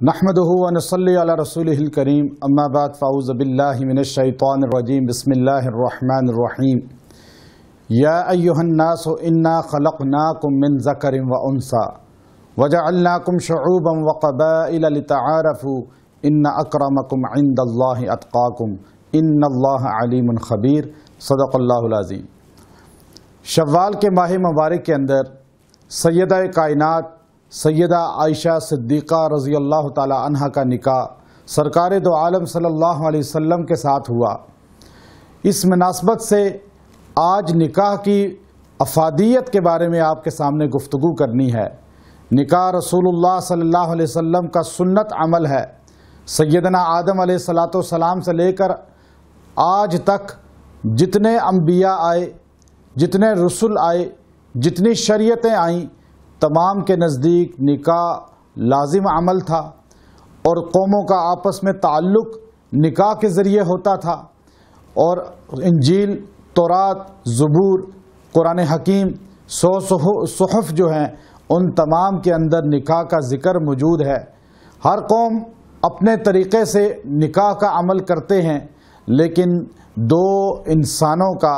نحمدہ و نصلی علی رسولہ الکریم اما بعد فاعوذ باللہ من الشیطان الرجیم بسم اللہ الرحمن الرحیم یا ایہا الناس انا خلقناکم من ذکر و انثی وجعلناکم شعوبا وقبائل لتعارفوا ان اکرمکم عند اللہ اتقاکم ان اللہ علیم خبیر صدق اللہ العظیم۔ شوال کے ماہ مبارک کے اندر سیدہ کائنات سیدہ عائشہ صدیقہ رضی اللہ تعالی عنہ کا نکاح سرکار دو عالم صلی اللہ علیہ وسلم کے ساتھ ہوا۔ اس مناسبت سے آج نکاح کی افادیت کے بارے میں آپ کے سامنے گفتگو کرنی ہے۔ نکاح رسول اللہ صلی اللہ علیہ وسلم کا سنت عمل ہے۔ سیدنا آدم علیہ السلام سے لے کر آج تک جتنے انبیاء آئے، جتنے رسول آئے، جتنی شریعتیں آئیں، تمام کے نزدیک نکاح لازم عمل تھا اور قوموں کا آپس میں تعلق نکاح کے ذریعے ہوتا تھا، اور انجیل، تورات، زبور، قرآن حکیم، صحف جو ہیں ان تمام کے اندر نکاح کا ذکر موجود ہے۔ ہر قوم اپنے طریقے سے نکاح کا عمل کرتے ہیں، لیکن دو انسانوں کا،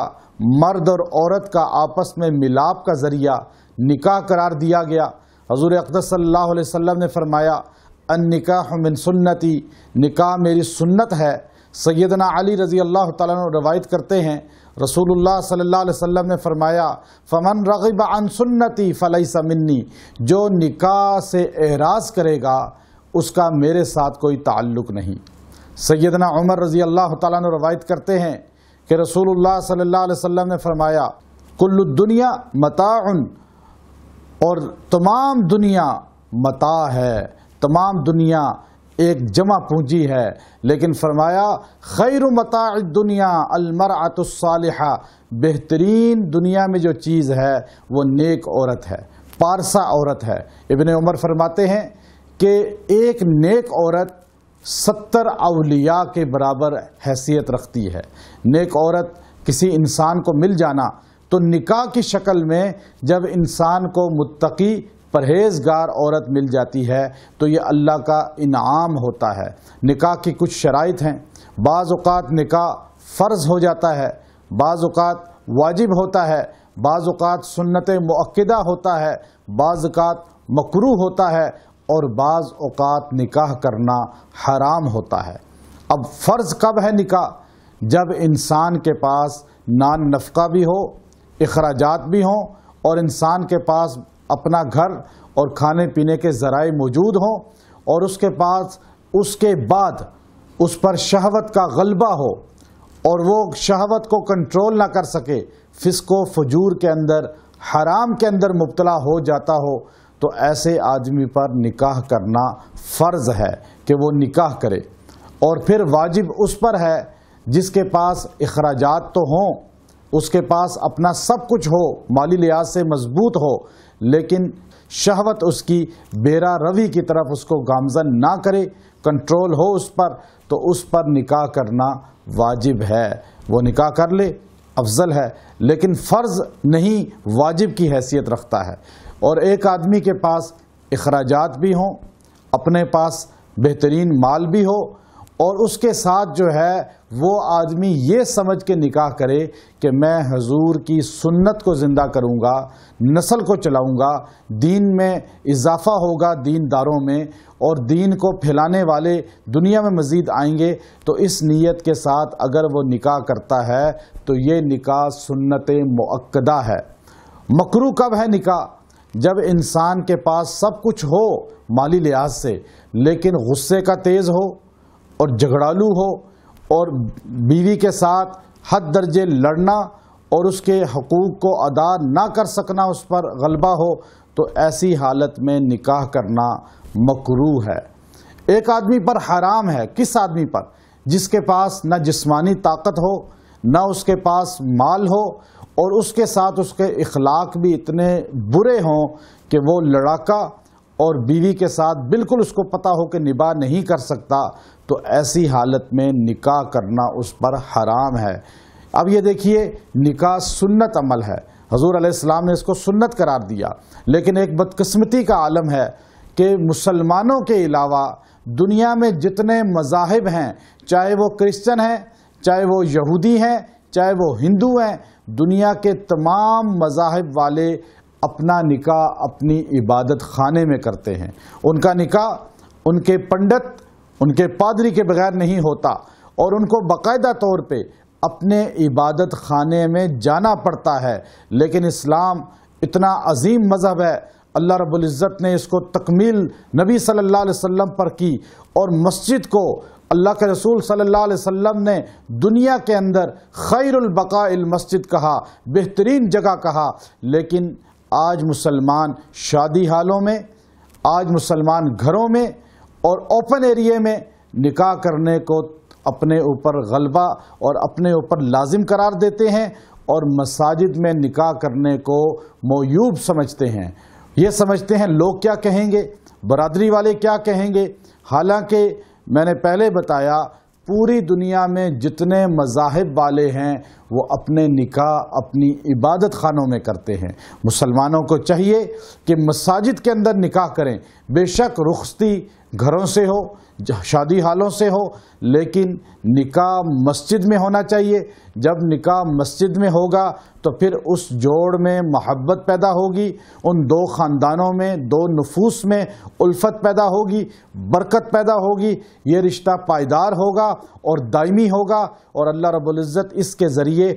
مرد اور عورت کا آپس میں ملاپ کا ذریعہ نکاح قرار دیا گیا۔ حضور اقدس صلی اللہ علیہ وسلم نے فرمایا النکاح من سنتی، نکاح میری سنت ہے۔ سیدنا علی رضی اللہ تعالیٰ عنہ روایت کرتے ہیں رسول اللہ صلی اللہ علیہ وسلم نے فرمایا فمن رغب عن سنتی فلیس منی، جو نکاح سے اعراض کرے گا اس کا میرے ساتھ کوئی تعلق نہیں۔ سیدنا عمر رضی اللہ تعالیٰ عنہ روایت کرتے ہیں کہ رسول اللہ صلی اللہ علیہ وسلم نے فرمایا کل الدنیا متاع، اور تمام دنیا متاع ہے، تمام دنیا ایک جمع پونجی ہے، لیکن فرمایا خیر متاع الدنیا المرأة الصالحہ، بہترین دنیا میں جو چیز ہے وہ نیک عورت ہے، پارسا عورت ہے۔ ابن عمر فرماتے ہیں کہ ایک نیک عورت 70 اولیاء کے برابر حیثیت رکھتی ہے۔ نیک عورت کسی انسان کو مل جانا تو نکاح کی شکل میں جب انسان کو متقی پرہیزگار عورت مل جاتی ہے تو یہ اللہ کا انعام ہوتا ہے۔ نکاح کی کچھ شرائط ہیں۔ بعض اوقات نکاح فرض ہو جاتا ہے، بعض اوقات واجب ہوتا ہے، بعض اوقات سنت مؤکدہ ہوتا ہے، بعض اوقات مکروہ ہوتا ہے، اور بعض اوقات نکاح کرنا حرام ہوتا ہے۔ اب فرض کب ہے نکاح؟ جب انسان کے پاس نان نفقہ بھی ہو، اخراجات بھی ہوں، اور انسان کے پاس اپنا گھر اور کھانے پینے کے ذرائع موجود ہوں، اور اس کے پاس اس کے بعد اس پر شہوت کا غلبہ ہو اور وہ شہوت کو کنٹرول نہ کر سکے، فسق و فجور کے اندر، حرام کے اندر مبتلا ہو جاتا ہو، تو ایسے آدمی پر نکاح کرنا فرض ہے کہ وہ نکاح کرے۔ اور پھر واجب اس پر ہے جس کے پاس اخراجات تو ہوں، اس کے پاس اپنا سب کچھ ہو، مالی لحاظ سے مضبوط ہو، لیکن شہوت اس کی بیرا روی کی طرف اس کو گامزن نہ کرے، کنٹرول ہو اس پر، تو اس پر نکاح کرنا واجب ہے۔ وہ نکاح کر لے، افضل ہے، لیکن فرض نہیں، واجب کی حیثیت رکھتا ہے۔ اور ایک آدمی کے پاس اخراجات بھی ہوں، اپنے پاس بہترین مال بھی ہو، اور اس کے ساتھ جو ہے وہ آدمی یہ سمجھ کے نکاح کرے کہ میں حضور کی سنت کو زندہ کروں گا، نسل کو چلاؤں گا، دین میں اضافہ ہوگا دینداروں میں، اور دین کو پھیلانے والے دنیا میں مزید آئیں گے، تو اس نیت کے ساتھ اگر وہ نکاح کرتا ہے تو یہ نکاح سنت مؤکدہ ہے۔ مکروہ کب ہے نکاح؟ جب انسان کے پاس سب کچھ ہو مالی لحاظ سے، لیکن غصے کا تیز ہو اور جھگڑالو ہو، اور بیوی کے ساتھ حد درجے لڑنا اور اس کے حقوق کو ادا نہ کر سکنا، اس پر غلبہ ہو، تو ایسی حالت میں نکاح کرنا مکروہ ہے۔ ایک آدمی پر حرام ہے۔ کس آدمی پر؟ جس کے پاس نہ جسمانی طاقت ہو، نہ اس کے پاس مال ہو، اور اس کے ساتھ اس کے اخلاق بھی اتنے برے ہوں کہ وہ لڑاکا اور بیوی کے ساتھ بالکل اس کو پتہ ہو کہ نباہ نہیں کر سکتا، تو ایسی حالت میں نکاح کرنا اس پر حرام ہے۔ اب یہ دیکھیے، نکاح سنت عمل ہے، حضور علیہ السلام نے اس کو سنت قرار دیا، لیکن ایک بدقسمتی کا عالم ہے کہ مسلمانوں کے علاوہ دنیا میں جتنے مذاہب ہیں، چاہے وہ کرسچن ہیں، چاہے وہ یہودی ہیں، چاہے وہ ہندو ہیں، دنیا کے تمام مذاہب والے اپنا نکاح اپنی عبادت خانے میں کرتے ہیں۔ ان کا نکاح ان کے پنڈت، ان کے پادری کے بغیر نہیں ہوتا، اور ان کو باقاعدہ طور پہ اپنے عبادت خانے میں جانا پڑتا ہے۔ لیکن اسلام اتنا عظیم مذہب ہے، اللہ رب العزت نے اس کو تکمیل نبی صلی اللہ علیہ وسلم پر کی، اور مسجد کو اللہ کے رسول صلی اللہ علیہ وسلم نے دنیا کے اندر خیر البقاء المسجد کہا، بہترین جگہ کہا۔ لیکن آج مسلمان شادی حالوں میں، آج مسلمان گھروں میں اور اوپن ایریے میں نکاح کرنے کو اپنے اوپر غلبہ اور اپنے اوپر لازم قرار دیتے ہیں، اور مساجد میں نکاح کرنے کو معیوب سمجھتے ہیں۔ یہ سمجھتے ہیں لوگ کیا کہیں گے، برادری والے کیا کہیں گے۔ حالانکہ میں نے پہلے بتایا پوری دنیا میں جتنے مذاہب والے ہیں وہ اپنے نکاح اپنی عبادت خانوں میں کرتے ہیں۔ مسلمانوں کو چاہیے کہ مساجد کے اندر نکاح کریں، بے شک رخصتی گھروں سے ہو، شادی حالوں سے ہو، لیکن نکاح مسجد میں ہونا چاہیے۔ جب نکاح مسجد میں ہوگا تو پھر اس جوڑ میں محبت پیدا ہوگی، ان دو خاندانوں میں، دو نفوس میں الفت پیدا ہوگی، برکت پیدا ہوگی، یہ رشتہ پائیدار ہوگا اور دائمی ہوگا، اور اللہ رب العزت اس کے ذریعے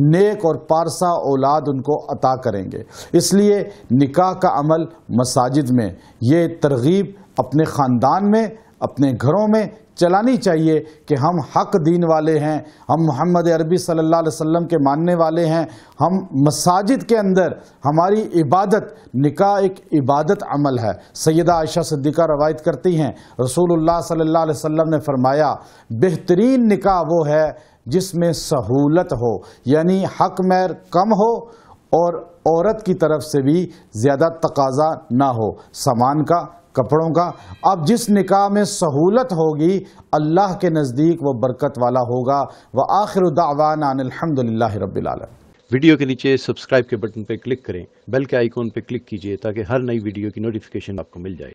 نیک اور پارسا اولاد ان کو عطا کریں گے۔ اس لیے نکاح کا عمل مساجد میں، یہ ترغیب اپنے خاندان میں، اپنے گھروں میں چلانی چاہیے کہ ہم حق دین والے ہیں، ہم محمد عربی صلی اللہ علیہ وسلم کے ماننے والے ہیں، ہم مساجد کے اندر ہماری عبادت، نکاح ایک عبادت عمل ہے۔ سیدہ عائشہ صدیقہ روایت کرتی ہیں، رسول اللہ صلی اللہ علیہ وسلم نے فرمایا بہترین نکاح وہ ہے جس میں سہولت ہو، یعنی حق مہر کم ہو اور عورت کی طرف سے بھی زیادہ تقاضا نہ ہو سامان کا، کپڑوں کا۔ اب جس نکاح میں سہولت ہوگی اللہ کے نزدیک وہ برکت والا ہوگا۔ وآخر دعوانا ان الحمدللہ رب العالمین۔ ویڈیو کے نیچے سبسکرائب کے بٹن پہ کلک کریں، بیل کے آئیکن پہ کلک کیجئے تاکہ ہر نئی ویڈیو کی نوٹیفیکیشن آپ کو مل جائے۔